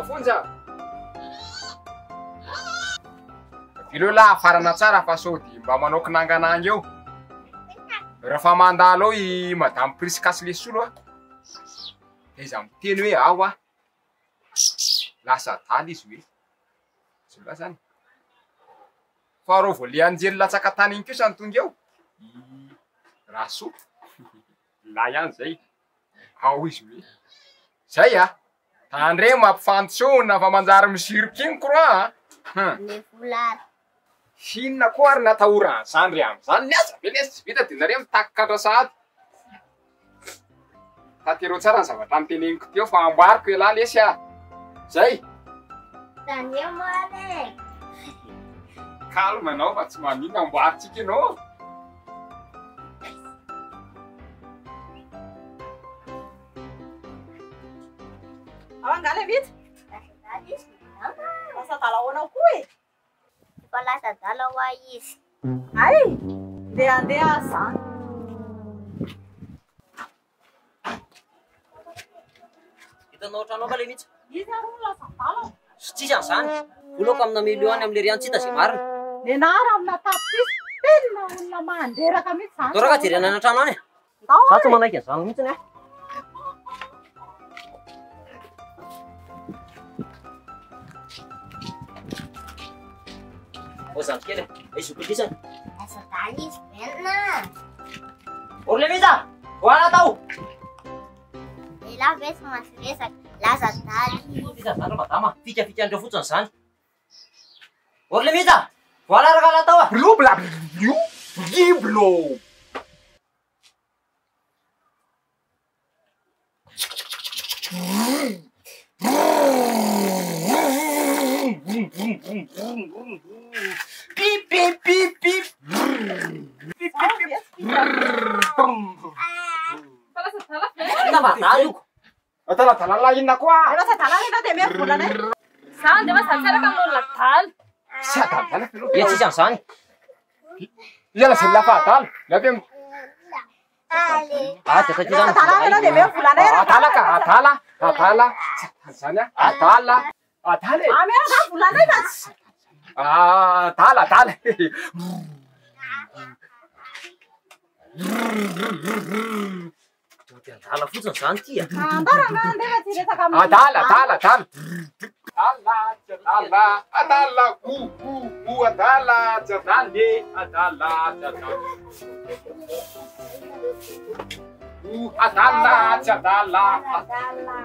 Fonja. Ileo la farana tsara fa sody mba manao kinangananga eo. Rehefa mandalo i madame Priscas Lesolo a. Iza miteny hoe ao a. Lasa daly izy hoe. Zay zany. Fa rô vao le anjely latsaka tany iny kosa ny tonga eo. Rasoa. La ihany zay. Ao izy hoe. Zay a. Tandre mampifantsona fa manjary misiriky iny kroa. Le volary. Hinona koa ary natahorana zany re am'izany niasa be lesy vita de nareo mitaky kandrasady. Tatereo tsara ny zavatra niteneniko teo fa amboariko ela lesy a. Zay. Tandeo mare. Calme anao fa tsy manino amboaritsika ianao. Angala vita. Lasa dala hoanao koa e. Fa lasa dala ho izy. Ay, andeha zany. Hitanao trano ka le mihitsy. Izy ary lasa dala. Sy tsisy an'izany. Volako amina miliony am'le riantsita zay marina. Nenara amina tapisy. Tena olona manderaka mihitsy zany. Tora ka jerena ana trano any e. Ndao Za tsy manaiky an'izany mihitsy e. O zany kely e. Ay zokilisany. Lasa dala izy benina. Orle mihitsy a. Hoana tao. Lehilahy ve tsy mahazo resaka. Lasa dala izy. Vita zany madama. Fikandreo fotsiny zany. Orle mihitsy a. Voala rakala tao a. Blobla bliblo. Pip pip pip pip. Nabadaloko. Atala la inona koa? Lasa dala rena de mero volana e. Saan, di ba? Sansaraka mo nagtal. Sy adala filo. Ia tsisy an'izany. Iala zay lafa adala. Lafi am Ah, tsaka Lasa dala rena de mero volana e. adala ka adala. Zany a adala. Adala e. Mero zany volana e. Adala. Andala fotsiny zany ty a. Andara mandeha tsy resaka amin'ny. Adala. Adala. Adala. Jadale. Adala. Jadala. Dala.